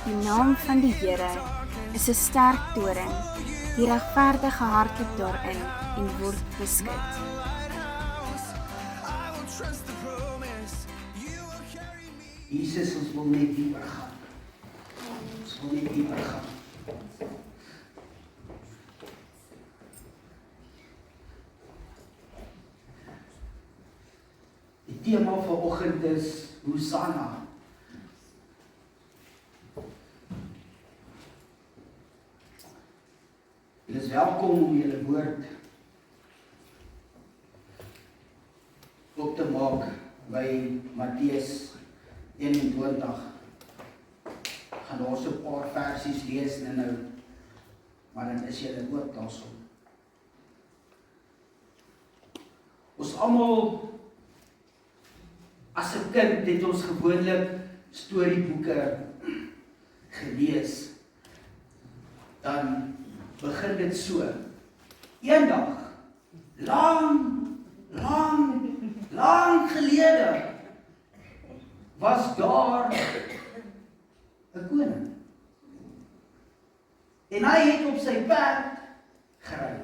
Die naam van die Here is 'n sterk toring. Die regverdige hardloop daarin en word beskud. Jesus, ons wil net dieper gaan. Ons wil net dieper gaan. Die tema vir oggend is Hosanna. Julle is welkom om julle woord op te maak by Matteus 21. Gaan ons 'n paar versies lees nou, maar dan is julle ook daarso. Ons almal as 'n kind het ons gewoonlik storieboeke gelees. Dan begin dit so. Eendag, lang gelede, was daar 'n koning. En hy het op sy perd gery.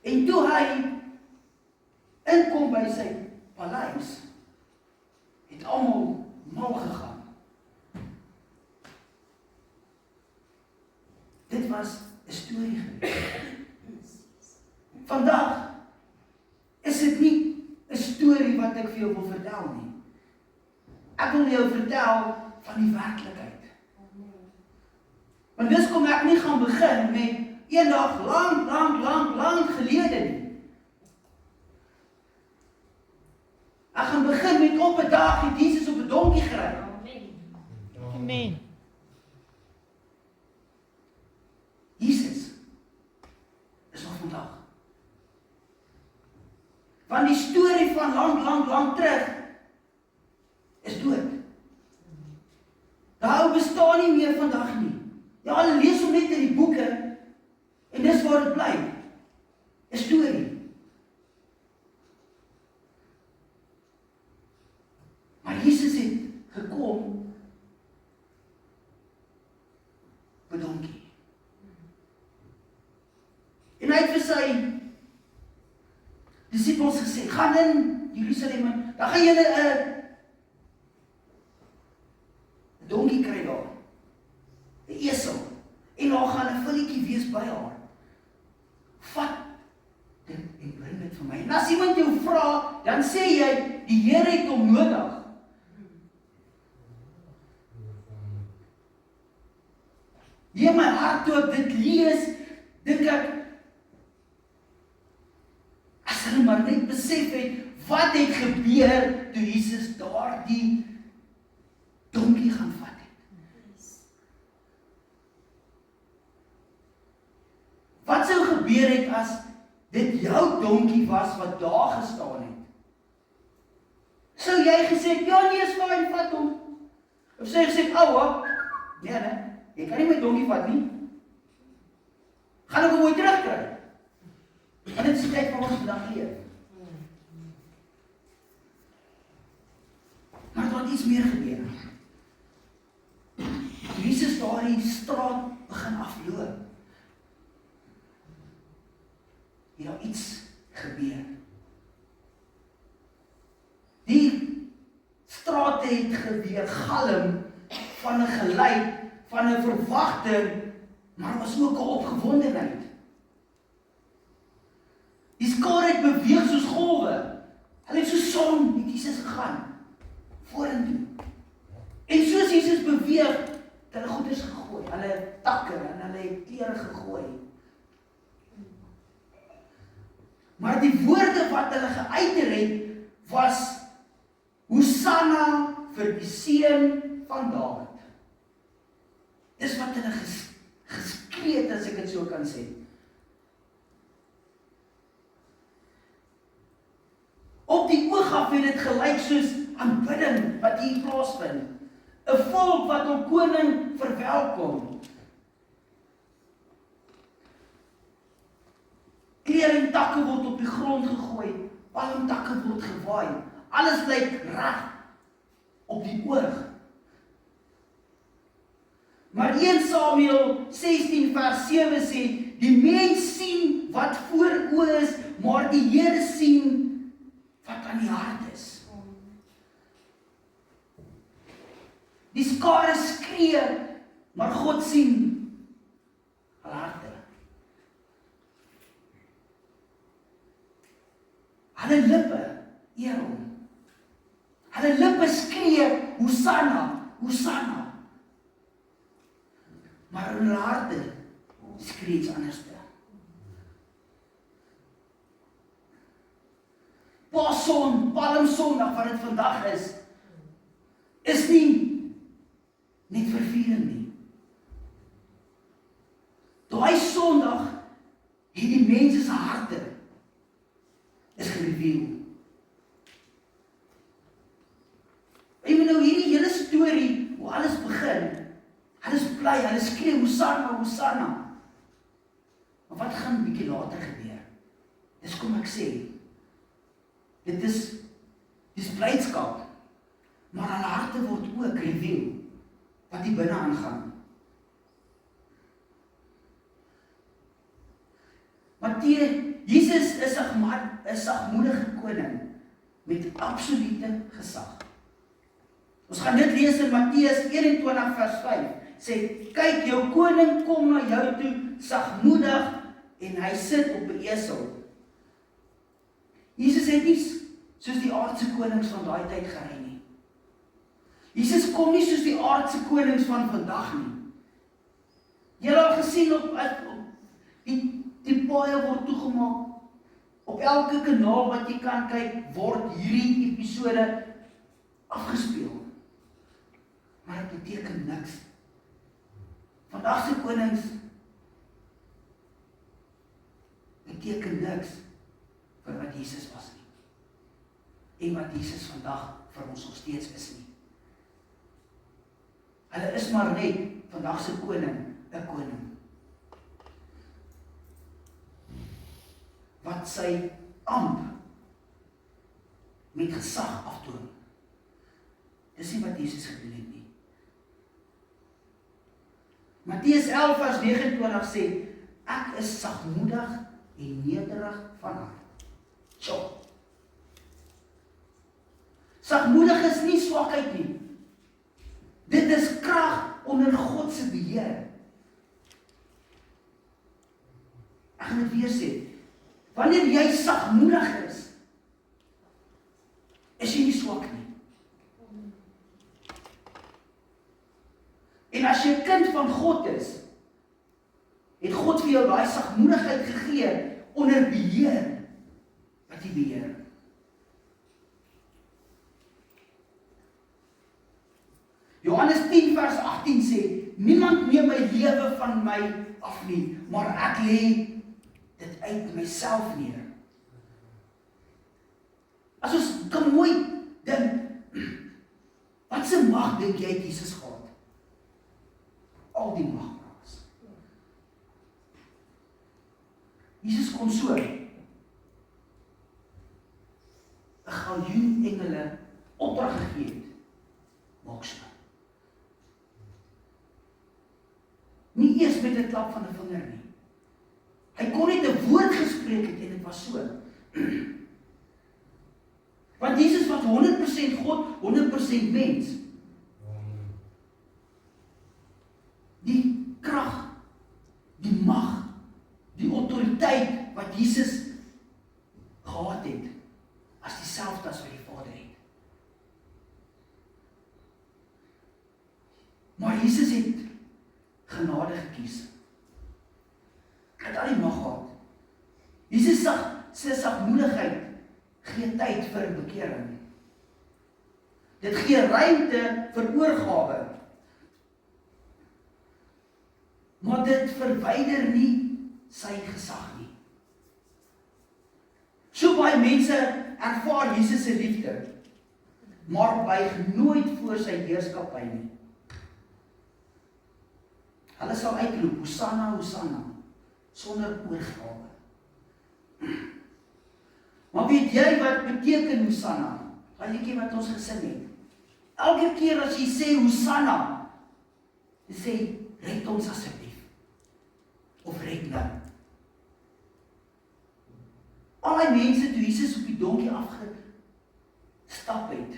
En toe hy inkom by sy paleis, het almal mal gegaan. Dit was 'n storie geweest. Vandag is dit nie 'n storie wat ek vir jou wil vertel nie. Ek wil jou vertel van die werklikheid. Want dis kom ek nie gaan begin met eendag lang gelede nie. Ek gaan begin met op 'n dag het Jesus op 'n donkie gery. Amen. Jesus is nog vandag. Want die storie van lang terug is dood. Daar bestaan nie meer vandag nie. Ja, hulle lees hom net in die boeke en dis waar dit bly. 'n Storie. Maar Jesus het gekom op 'n donkie. En hy het vir sy disippels gesê, gaan in Jerusalem en dan gaan julle 'n donkie kry daar. 'n Esel. En daar gaan 'n villetjie wees by haar. Vat dit en bring dit vir my. En as iemand jou vra, dan sê jy, die Here het hom nodig. In my hart toe ek dit lees, dink ek, as hulle maar net besef het, wat het gebeur toe Jesus daardie donkie gaan vat het. Wat sou gebeur het as dit jou donkie was wat daar gestaan het? Sou jy gesê, ja nee, is fyn, vat hom. Of sou jy gesê, ouwe, nee, jy kan nie my donkie vat nie. Gaan ek hom ooit terugkry? Want dit is die tyd van ons vandag leef. Maar daar het iets meer gebeur. Jesus daar in die straat begin afloop. Het daar iets gebeur. Die strate het gebeur galm van 'n geluid, van 'n verwagting, maar was ook 'n opgewondenheid. Die skare het beweeg soos golwe. Hulle het so saam met Jesus gegaan, vorentoe. En soos Jesus beweeg, het hulle goeders gegooi, hulle takke en hulle klere gegooi. Maar die woorde wat hulle geuiter het, was Hosanna vir die seun van Dawid. Dis wat hulle geskree het, as ek dit so kan sê. Op die oog af het dit gelyk soos aanbidding wat hier plaasvind. 'n Volk wat hom koning verwelkom. Klere en takke word op die grond gegooi, palmtakke word gewaai, Alles lyk reg op die oog. Maar 1 Samuel 16 vers 7 sê, die mens sien wat voor oë is, maar die Here sien wat aan die hart is. Die skare skree, maar God sien hulle harte. Hulle lippe eer hom. Hulle lippe skree, Hosanna, Hosanna. Maar hulle harte skree iets anderste. Palmsondag wat dit vandag is nie net verviering nie. Daai Sondag het die mense se harte is gereveal. En nou hierdie hele storie, hoe alles begin, hulle is bly, hulle skree Hosanna, Hosanna. Maar wat gaan 'n bietjie later gebeur? Dis kom ek sê, dit is blydskap, maar hulle harte word ook reveal, wat die binne aangaan. Jesus is 'n sagmoedige koning met absolute gesag. Ons gaan dit lees in Matteus 21 vers 5. Sê, kyk, jou koning kom na jou toe, sagmoedig, en hy sit op 'n esel. Jesus het nie soos die aardse konings van daai tyd gery nie. Jesus kom nie soos die aardse konings van vandag nie. Jy het al gesien op die paaie word toegemaak. Op elke kanaal wat jy kan kyk, word hierdie episode afgespeel. Maar dit beteken niks. Vandag se konings beteken niks vir wat Jesus was nie. En wat Jesus vandag vir ons nog steeds is nie. Hulle is maar net vandag se koning, 'n koning. Wat sy amp met gesag aftoon. Dis nie wat Jesus gedoen het nie. Matteus 11 vers 29 sê, ek is sagmoedig en nederig van hart. Sagmoedig is nie swakheid nie. Dit is krag onder God se beheer. Ek gaan dit weer sê. Wanneer jy sagmoedig is jy nie swak nie. En as jy 'n kind van God is, het God vir jou daai sagmoedigheid gegee onder beheer, wat jy beheer. Johannes 10 vers 18 sê, niemand neem my lewe van my af nie, maar ek lê dit uit myself neer. As ons kan mooi dink, wat se mag dink jy het Jesus gehad? Al die mag praat. Jesus kon so 'n galjoen engele opdrag gegee het. Maak so. Nie eers met 'n klap van 'n vinger nie. Hy kon net 'n woord gespreek het en dit was so. Want Jesus was 100% God, 100% mens. Die krag, die mag, die autoriteit wat Jesus gehad het, as dieselfde as wat die Vader het. Maar Jesus het genade gekies. Hy het al die mag gehad. Jesus se sagmoedigheid gee tyd vir bekering. Dit gee ruimte vir oorgawe. Maar dit verwyder nie sy gesag nie. So baie mense ervaar Jesus se liefde, maar buig nooit voor sy heerskappy nie. Hulle sal uitroep, Hosanna, Hosanna, sonder oorgawe. Maar weet jy wat beteken Hosanna? daai liedjie wat ons gesing het. Elke keer as jy sê Hosanna, jy sê red ons asseblief. Of red nou. Al die mense toe Jesus op die donkie afgestap het.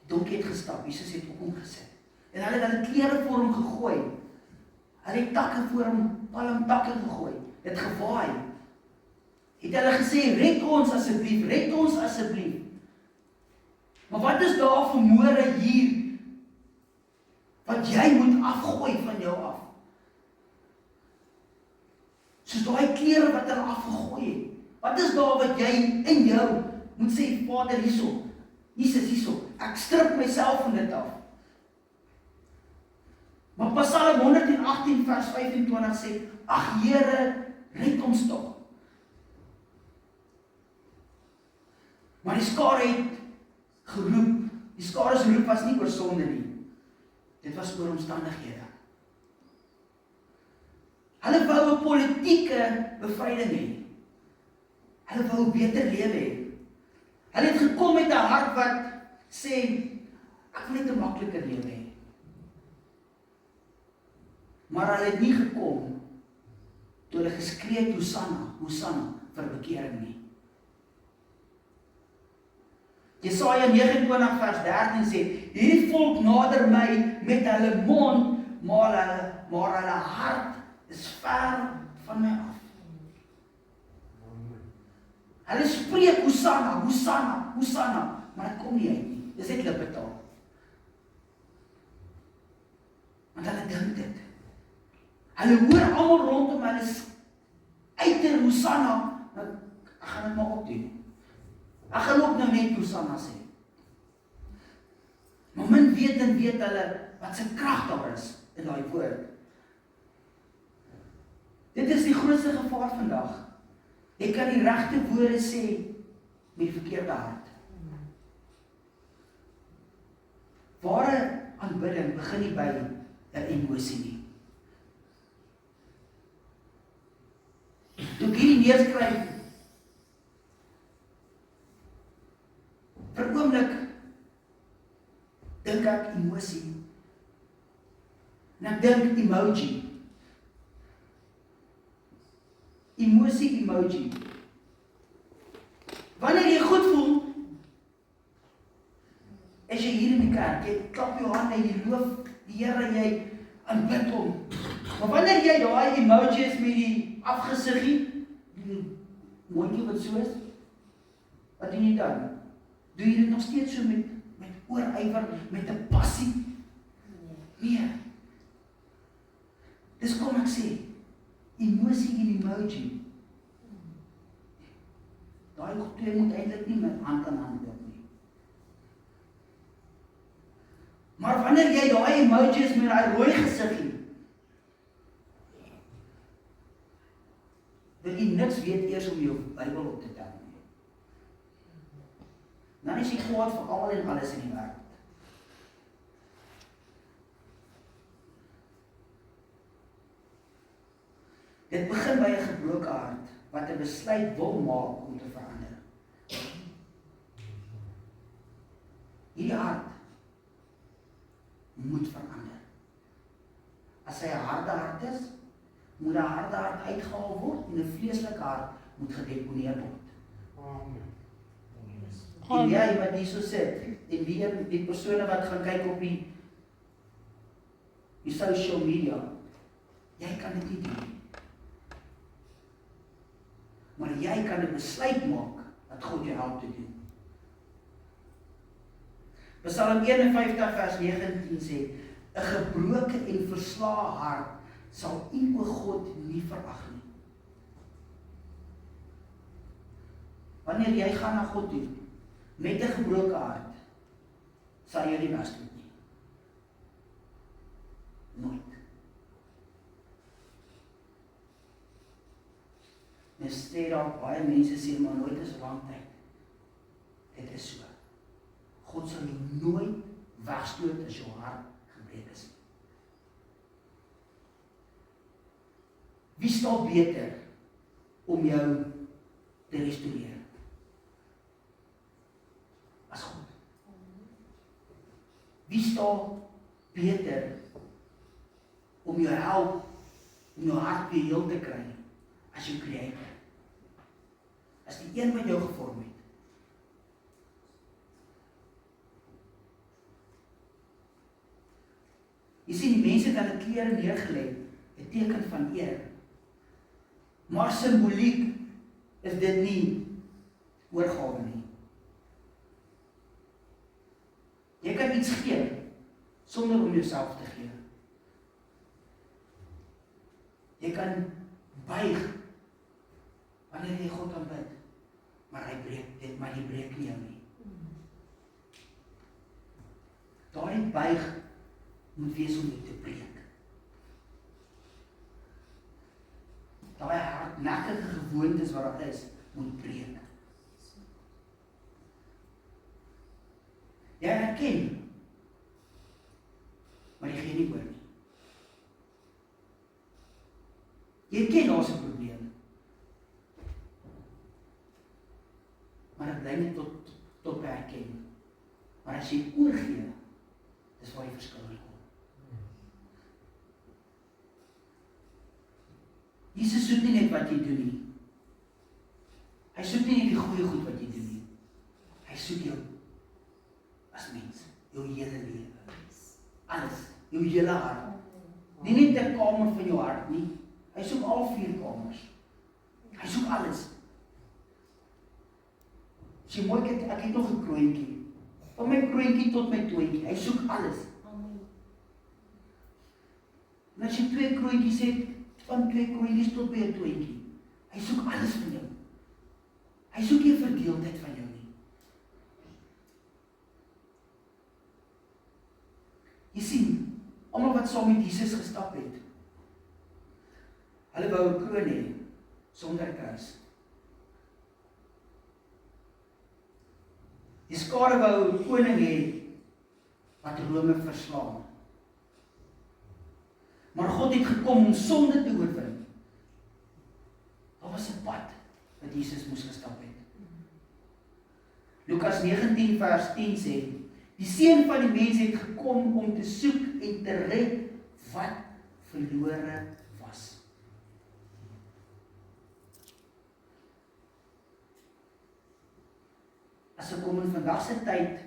Die donkie het gestap, Jesus het op hom gesit. En hulle het hulle klere voor hom gegooi. Hulle het takke voor hom, palmtakke gegooi. Het gewaai. Het hulle gesê, red ons asseblief, red ons asseblief. Maar wat is daar vir môre hier, wat jy moet afgooi van jou af? Soos daai klere wat hulle afgegooi het. Wat is daar wat jy in jou moet sê, Vader, hierso, Jesus, hierso, ek strip myself van dit af. Maar Psalm 118 vers 25 sê, ag Here, red ons tog. Maar die skare het geroep, die skare se roep was nie oor sonde nie. Dit was oor omstandighede. Hulle wou 'n politieke bevryding hê. Hulle wou 'n beter lewe hê. Hulle het gekom met 'n hart wat sê, ek wil net 'n makliker lewe hê. Maar hulle het nie gekom toe hulle geskree het Hosanna, Hosanna vir bekering nie. Jesaja 29 vers 13 sê, hierdie volk nader my met hulle mond, maar hulle hart is ver van my af. Hulle spreek Hosanna, Hosanna, Hosanna, maar dit kom nie uit nie. Dis net lippetaal. Want hulle dink dit. Hulle hoor almal rondom hulle uiter Hosanna, nou, ek gaan dit maar opdoen. Ek gaan ook nou net Hosanna sê. Maar min weet hulle wat se krag daar is in daai woord. Dit is die grootste gevaar vandag. Jy kan die regte woorde sê met die verkeerde hart. Ware aanbidding begin nie by 'n emosie nie. Toe ek hierdie neerskryf, vir 'n oomblik dink ek emosie. En ek dink emoji. Emosie, emoji. Wanneer jy goed voel, is jy hier in die kerk, jy klap jou hande, jy loof die Here, jy aanbid hom. Maar wanneer jy daai emojis met die afgesiggie, die mondjie wat so is, wat doen jy dan? Doe jy dit nog steeds so met oorywer, met 'n passie? Nee. Dis kom ek sê, emosie en emoji. Daai twee moet eintlik nie met hand aan hand loop nie. Maar wanneer jy daai emojis met daai rooi gesiggie, wil jy niks weet eers om jou Bybel op te tel nie. Dan is jy kwaad vir almal en alles in die wêreld. Dit begin by 'n gebroke hart wat 'n besluit wil maak om te verander. Hierdie hart moet verander. As hy 'n harde hart is, moet 'n harde hart uitgehaal word en 'n vleeslike hart moet gedeponeer word. Amen. En jy wat hier so sit, en die persone wat gaan kyk op die social media, jy kan dit nie doen. Maar jy kan 'n besluit maak dat God jou help te doen. Psalm 51 vers 19 sê, 'n gebroke en verslae hart sal U, o God, nie verag nie. Wanneer jy gaan na God toe met 'n gebroke hart, sal jy nie wegstoot nie. Nooit. Mens sê daar baie mense sê, maar nooit is 'n lang tyd. Dit is so. God sal jou nooit wegstoot as jou hart gebreek is. Wie staan beter om jou te restoreer? Wie staan beter om jou help, om jou hart weer heel te kry, as jou Creator? As die een wat jou gevorm het. Jy sien, die mense het hulle klere neergelê, 'n teken van eer. Maar simboliek is dit nie oorgawe nie. Jy kan iets gee, sonder om jouself te gee. Jy kan buig, wanneer jy God aanbid, maar jy breek nie jou nie. Daardie buig moet wees om jou te breek. Daai hardnekkige gewoontes wat daar is, moet breek. Jy herken, maar jy gee nie oor nie. Jy ken daar's 'n probleem, maar dit bly net tot by herken. Maar as jy oorgee, dis waar jy verskil kom. Jesus soek nie net wat jy doen nie. Hy soek nie net die goeie goed wat jy doen nie. Hy soek jou as mens, jou hele lewe. Alles, jou hele hart. Nie net 'n kamer van jou hart nie. Hy soek al 4 kamers. Hy soek alles. As jy mooi kyk, ek het nog 'n kroontjie. Van my kroontjie tot my toontjie. Hy soek alles. En as jy 2 kroontjies het, van 2 kroontjies tot by 'n toontjie. Hy soek alles van jou. Hy soek nie verdeeldheid van jou nie. Jy sien, almal wat saam met Jesus gestap het, hulle wou 'n kroon hê sonder kruis. Die skare wou 'n koning hê wat Rome verslaan. Maar God het gekom om sonde te oorwin. Daar was 'n pad wat Jesus moes gestap het. Lukas 19 vers 10 sê, die Seun van die mens het gekom om te soek en te red wat verlore was. As ek kom in vandag se tyd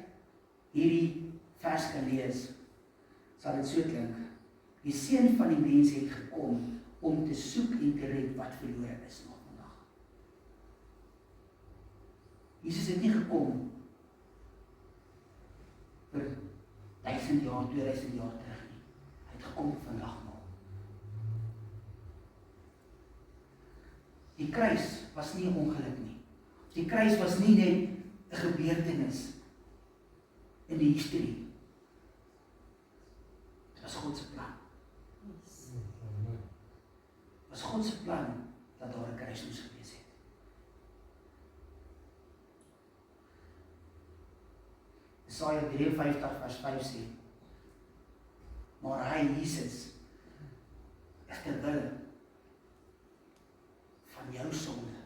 hierdie vers kan lees, sal dit so klink. Die Seun van die mens het gekom om te soek en te red wat verlore is nog vandag. Jesus het nie gekom vir 1000 jaar, 2000 jaar terug nie. Hy het gekom vandag nog. Die kruis was nie 'n ongeluk nie. Die kruis was nie net 'n gebeurtenis in die historie. Dit was God se plan. Was God se plan dat daar 'n kruis moes gewees het. Jesaja 53 vers 5 sê, maar hy, Jesus, is ter wille van jou sonde,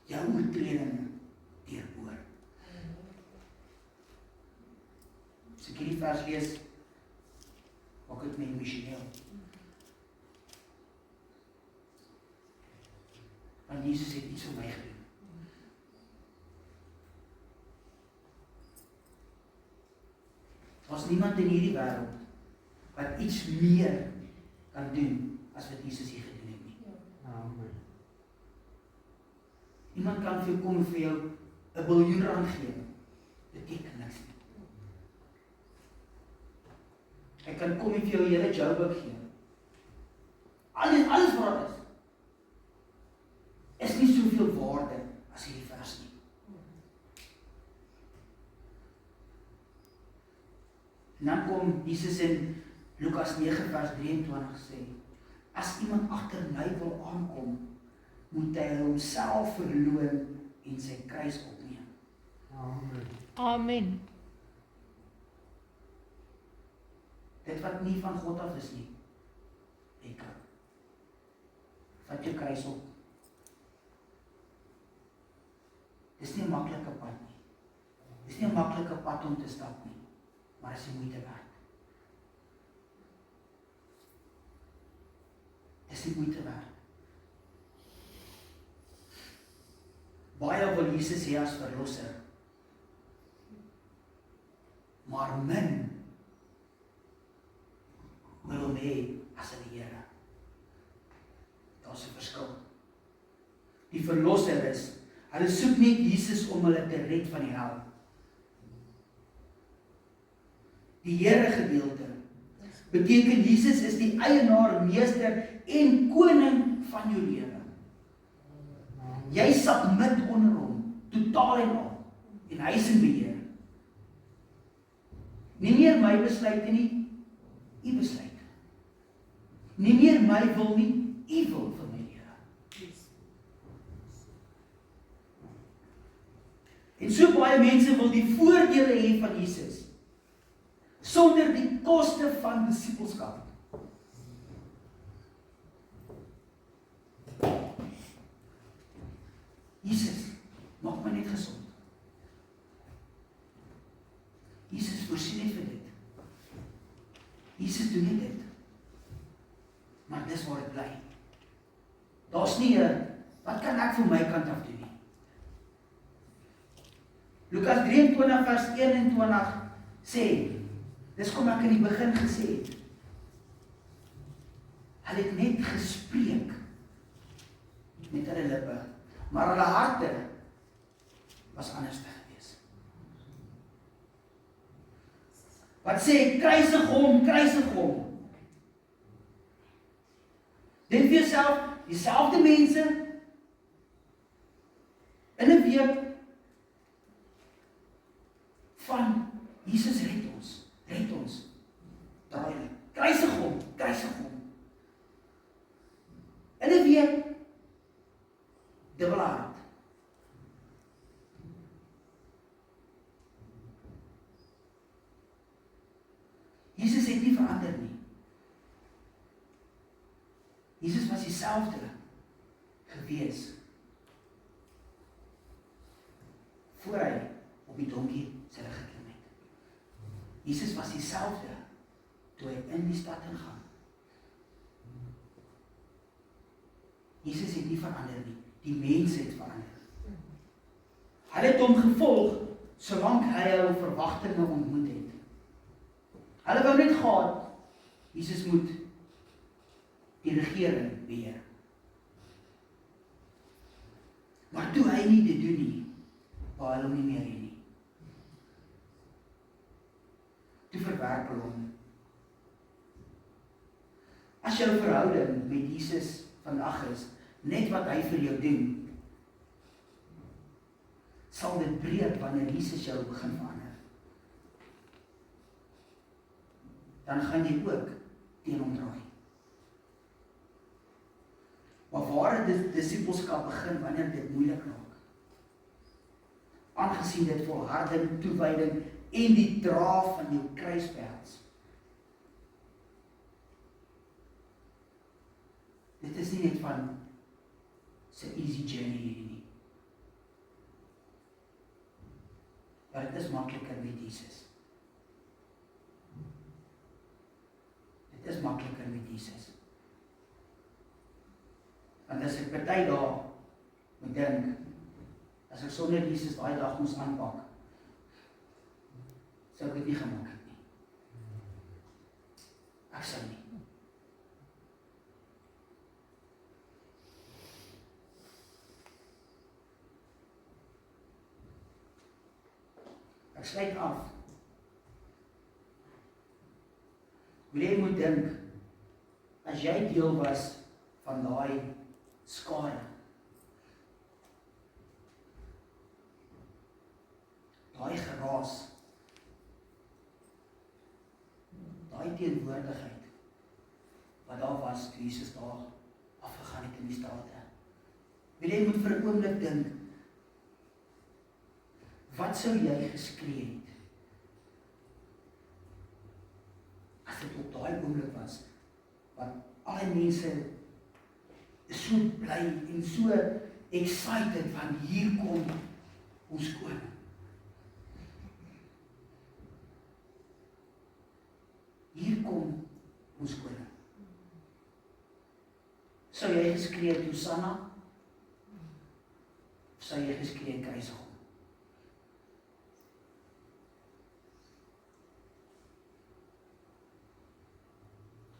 jou oortredinge deurboor. As ek hierdie vers lees, maak dit my emosioneel. Want Jesus het iets vir my gedoen. Daar's niemand in hierdie wêreld wat iets meer kan doen as wat Jesus hier gedoen het nie. Amen. Niemand kan vir jou kom vir jou 'n biljoen rand gee. Dit beteken niks nie. Hy kan kom en vir jou hele Joburg gee. Alles wat is nie soveel waarde as hierdie vers nie. En dan kom Jesus in Lukas 9 vers 23 sê, as iemand agter my wil aankom, moet hy homself verloon en sy kruis opneem. Amen. Amen. Dit wat nie van God af is nie, ek kan. Vat jou kruis op. Dis nie 'n maklike pad nie. Dis nie 'n maklike pad om te stap nie. maar is die moeite werd. Is die moeite werd. Baie wil Jesus hê as verlosser, maar min wil hom hê as die Here. Daar's 'n verskil. Die verlosser is, hulle soek net Jesus om hulle te red van die hel. Die Here gedeelte beteken Jesus is die eienaar, meester en koning van jou lewe. Jy submit onder hom, totaal en al, en hy is in beheer. Nie meer my besluite nie, u besluite. Nie meer my wil nie, u wil vir my lewe. En so baie mense wil die voordele hê van Jesus, sonder die koste van disippelskap. Jesus, maak my net gesond. Jesus voorsien net vir dit. Jesus doen net dit. Maar dis waar dit bly. Daar's nie 'n, wat kan ek vir my kant af doen nie? Lukas 23 vers 21 sê, dis kom ek in die begin gesê het. Hulle het net gespreek met hulle lippe, maar hulle harte was anders gewees. Wat sê, kruisig hom, kruisig hom. Dink vir jouself, dieselfde mense, in 'n week, van, Jesus red ons, draai hulle, kruisig hom, in 'n week, dubbele hart. Jesus het nie verander nie. Jesus was dieselfde gewees voor hy op die donkie sy rug geklim het. Jesus was dieselfde toe hy in die stad ingaan. Jesus het nie verander nie, die mense het verander. Hulle het hom gevolg solank hy hul verwagtinge ontmoet het. Hulle wou net gehad, Jesus moet die regering beheer. Maar toe hy nie dit doen nie, wou hulle hom nie meer hê nie. Toe verwerp hulle hom. As jou verhouding met Jesus vandag is, net wat hy vir jou doen, sal dit breek wanneer Jesus jou begin verander. Dan gaan jy ook teen hom draai. Maar waar het disippelskap begin wanneer dit moeilik raak? Aangesien dit volharding, toewyding en die dra van jou kruis behels. Dit is nie net van sy easy journey hierdie nie. Maar dit is makliker met Jesus. Dit is makliker met Jesus. Want as ek party dae moet dink, as ek sonder Jesus daai dag moes aanpak, sou ek dit nie gemaak het nie. Ek sou nie. Ek sluit af. Wil jy moet dink, as jy deel was van daai skare, daai geraas, daai teenwoordigheid, wat daar was toe Jesus daar afgegaan het in die strate. Wil jy moet vir 'n oomblik dink, wat sou jy geskree het? As dit op daai oomblik was, want al die mense is so bly en so excited van hier kom ons koning. toe kom ons koning. Sou jy geskree het Hosanna? Of sou jy geskree het kruisig hom?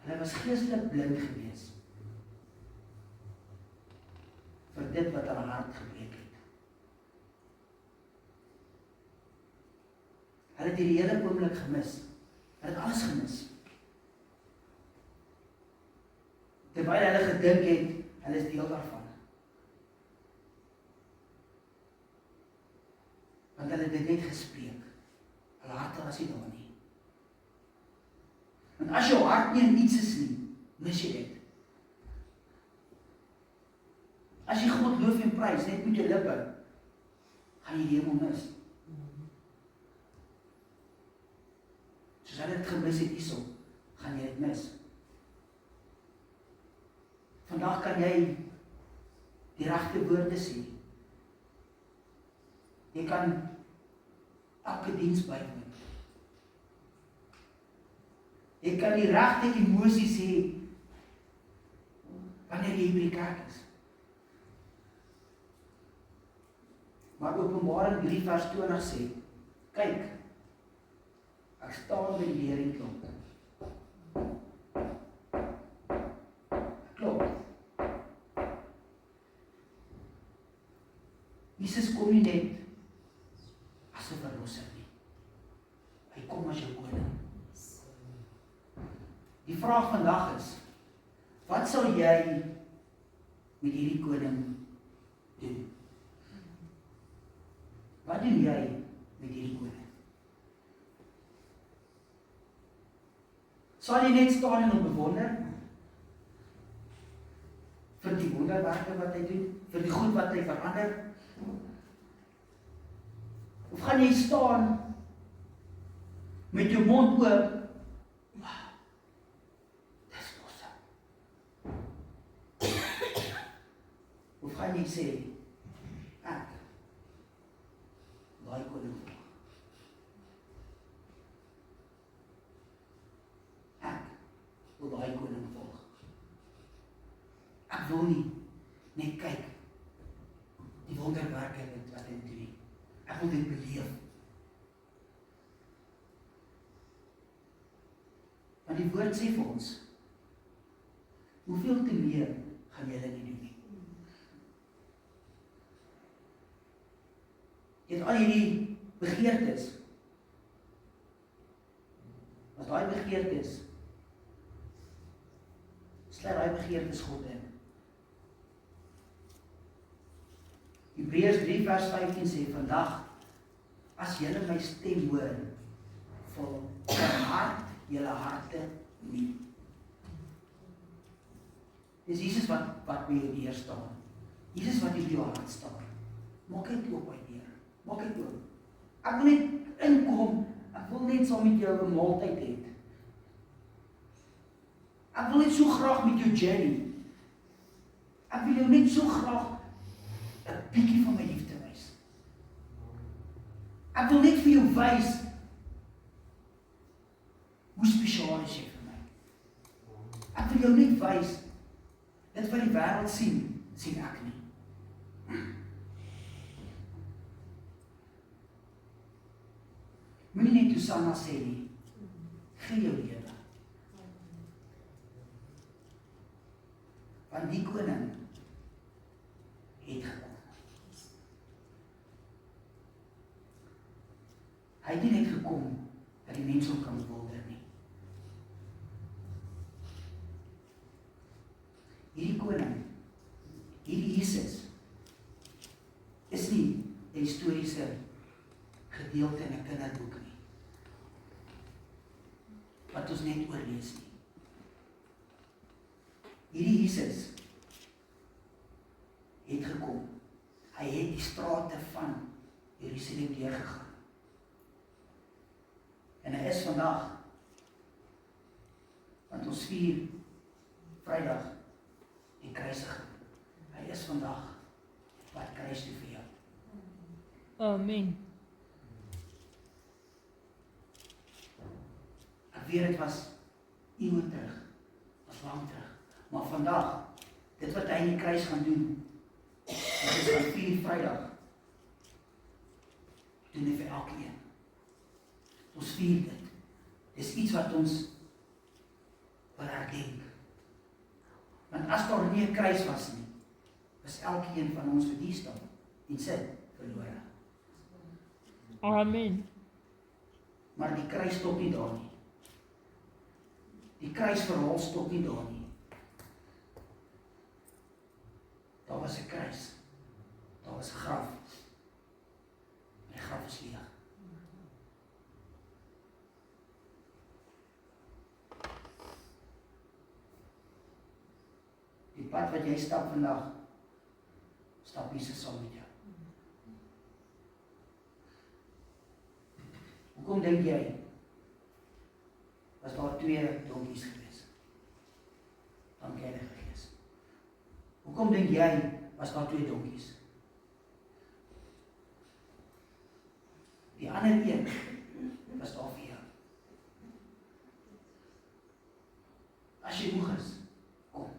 Hulle was geestelik blind gewees vir dit wat hulle hart gebreek het. Hulle het die hele oomblik gemis. Hulle het alles gemis. Terwyl hulle gedink het, hulle is deel daarvan. Want hulle het dit net gespreek. Hulle harte was nie daar nie. Want as jou hart nie in iets is nie, mis jy dit. As jy God loof en prys, net met jou lippe, gaan jy die hemel mis. Soos hulle het gemis het hierso, gaan jy dit mis. Vandag kan jy die regte woorde sê. Jy kan elke diens bywoon. Jy kan die regte emosies hê wanneer jy by die kerk is. Maar Openbaring 3 vers 20 sê, kyk, ek staan by die deur en klop. Klop. Jesus kom nie net as 'n verlosser nie. Hy kom as jou koning. Die vraag vandag is, wat sal jy met hierdie koning doen? Wat doen jy met hierdie koning? Sal jy net staan en hom bewonder? Vir die wonderwerke wat hy doen? Vir die goed wat hy verander? Of gaan jy staan met jou mond oop? Of gaan jy sê, ek, daai koning volg. Ek wil daai koning volg. Ek wil nie net kyk die wonderwerke wat hy doen. Ek wil dit beleef. Want die woord sê vir ons, hoeveel te meer gaan julle nie doen nie. Jy het al hierdie begeertes. As daai begeertes, sluit daai begeertes God in. Hebreërs 3 vers 15 sê, vandag, as julle my stem hoor, verhard julle harte nie. Dis Jesus wat by jou deur staan. Jesus wat in jou hart staan. Maak dit oop by deur. Maak dit oop. Ek wil net inkom, ek wil net saam met jou 'n maaltyd hê. Ek wil net so graag met jou journey. Ek wil jou net so graag 'n bietjie van my liefde wys. Ek wil net vir jou wys hoe spesiaal is jy vir my. Ek wil jou net wys dit wat die wêreld sien, sien ek nie. Moenie net Hosanna sê nie. Gee jou lewe. Want die koning het gekom. Hy het nie net gekom dat die mense hom kan bewonder nie. Hierdie koning, hierdie Jesus, is nie 'n historiese gedeelte in 'n kinderboek nie, wat ons net oorlees nie. Hierdie Jesus het gekom. Hy het die strate van Jerusalem deurgegaan. En hy is vandag, want ons vier Vrydag die kruisiging. Hy is vandag wat kruis toe vir jou. Amen. Ek weet dit was eeuwe terug, was lang terug. Maar vandag, dit wat hy in die kruis gaan doen, dit is van 4 Vrydag, doen hy vir elkeen. Ons vier dit. Dis iets wat ons wil herdenk. Want as daar nie 'n kruis was nie, was elkeen van ons vir die staan en sit verlore. Amen. Maar die kruis stop nie daar nie. Die kruisverhaal stop nie daar nie. Daar was 'n kruis. Daar was 'n graf. Die graf is leeg. Die pad wat jy stap vandag, stap Jesus saam met jou. Hoekom dink jy, was daar 2 donkies gewees? Dank Heilige Gees. Hoekom dink jy, was daar 2 donkies? Die ander een was daar vir jou. As jy moeg is, kom.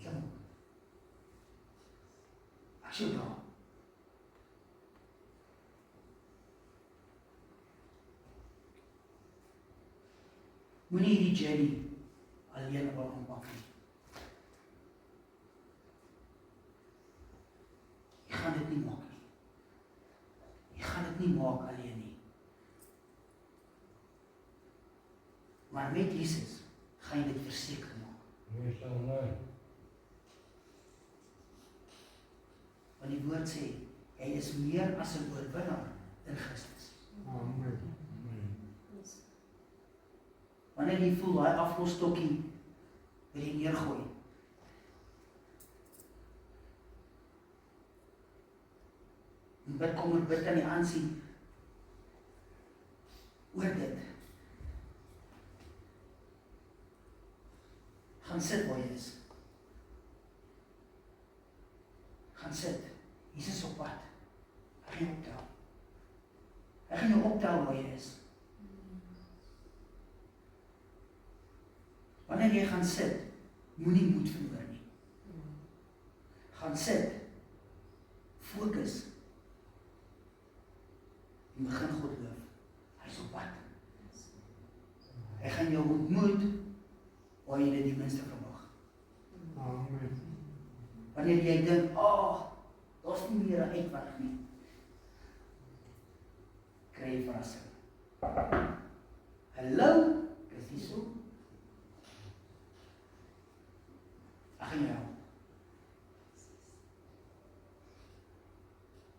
Kom. As jy bra. Moenie die journey alleen wil aanpak nie. Jy gaan dit nie maak nie. Jy gaan dit nie maak alleen nie. Maar met Jesus gaan jy dit verseker maak. Want die woord sê, jy is meer as 'n oorwinnaar in Christus. Amen. Wanneer jy voel, daai aflosstokkie wil jy neergooi. En bid, kom en bid aan die aansien oor dit. Gaan sit waar jy is. Gaan sit. Jesus op pad. Hy gaan jou optel. Hy gaan jou optel waar jy is. Wanneer jy gaan sit, moenie moed verloor nie. Gaan sit, fokus, en begin God loof. Hy is op pad. Hy gaan jou ontmoet, waar jy dit die minste verwag. Amen. Wanneer jy dink, daar is nie meer 'n uitweg nie, kry jy verrassing. Hallo, is die so? Ek gaan jou help.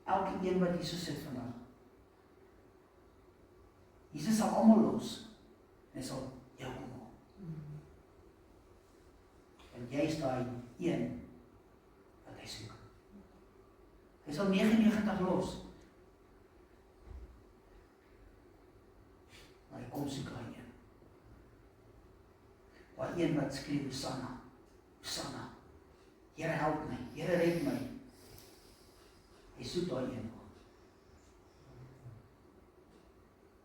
Elke een wat hier so sit vandag. Jesus sal almal los. En hy sal jou kom haal. Want jy is daai een wat hy soek. Hy sal 99 los. Maar hy kom soek daai een. Daai een wat skree, Hosanna. Hosanna, Here help my, Here red my. Hy soek daai een nog.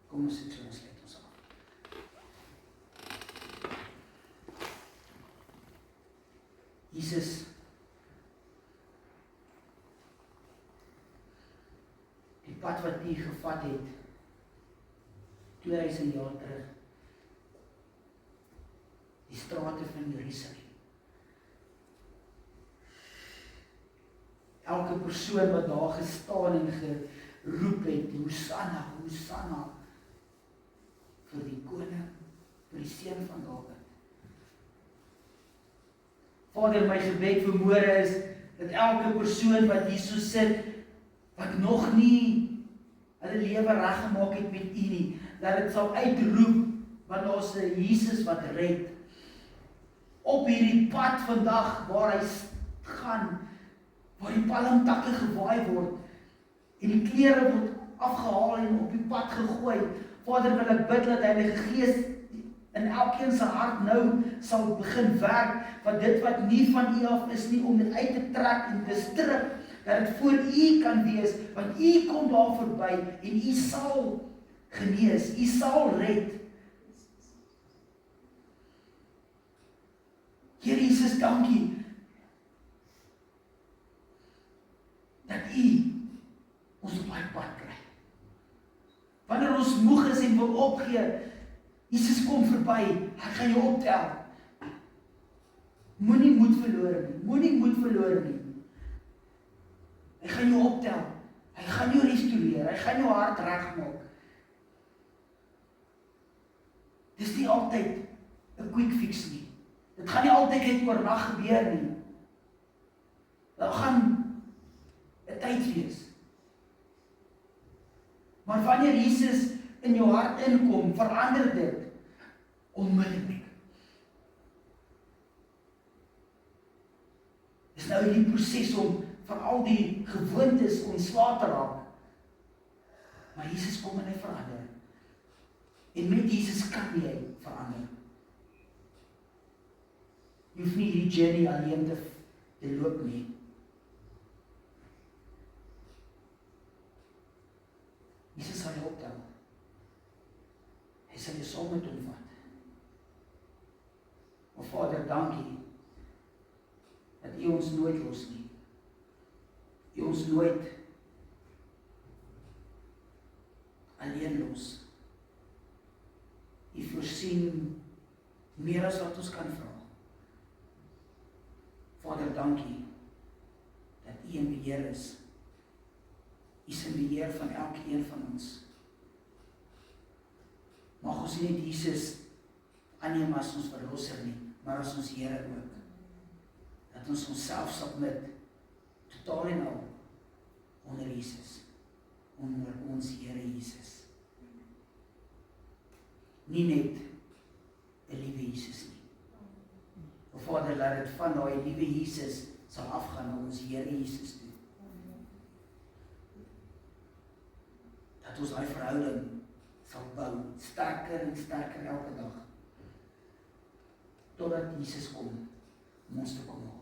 Kom ons sit so en sluit ons af. Jesus, die pad wat U gevat het, 2000 jaar terug, die strate van Jerusalem, elke persoon wat daar gestaan en geroep het, Hosanna, Hosanna, vir die koning, vir die seun van Dawid. Vader, my gebed vanmôre is, dat elke persoon wat hier so sit, wat nog nie hulle lewe reggemaak het met U nie, dat dit sal uitroep, want daar is 'n Jesus wat red. Op hierdie pad vandag, waar hy gaan, waar die palmtakke gewaai word, en die klere word afgehaal en op die pad gegooi. Vader, wil ek bid dat Heilige Gees in elkeen se hart nou sal begin werk, want dit wat nie van U af is nie, om dit uit te trek en te strip, dat dit voor U kan wees, want U kom daar verby, en U sal genees, U sal red. Here Jesus, dankie dat U ons op die pad kry. Wanneer ons moeg is en wil opgee, Jesus kom verby, hy gaan jou optel. Moenie moed verloor nie, moenie moed verloor nie. Hy gaan jou optel, hy gaan jou restoreer, hy gaan jou hart regmaak. Dis nie altyd 'n quick fix nie. Dit gaan nie altyd net oornag gebeur nie. Daar gaan 'n tyd wees. Maar wanneer Jesus in jou hart inkom, verander dit onmiddellik. Dis nou die proses om van al die gewoontes ontslae te raak. Maar Jesus kom en hy verander. En met Jesus kan jy verander. Jy hoef nie hierdie journey alleen te loop nie. Jesus sal jou optel. Hy sal jou saam met hom vat. O Vader, dankie dat U ons nooit los nie. U ons nooit alleen los. U voorsien meer as wat ons kan vra. Vader, dankie dat U in beheer is. U is in beheer van elkeen van ons. Mag ons nie net Jesus aanneem as ons verlosser nie, maar as ons Here ook. Dat ons onsself submit totaal en al onder Jesus, onder ons Here Jesus. Nie net 'n liewe Jesus nie. O Vader, laat dit van daai liewe Jesus sal afgaan na ons Here Jesus toe. Dat ons daai verhouding sal bou, sterker en sterker elke dag. Totdat Jesus kom om ons te kom.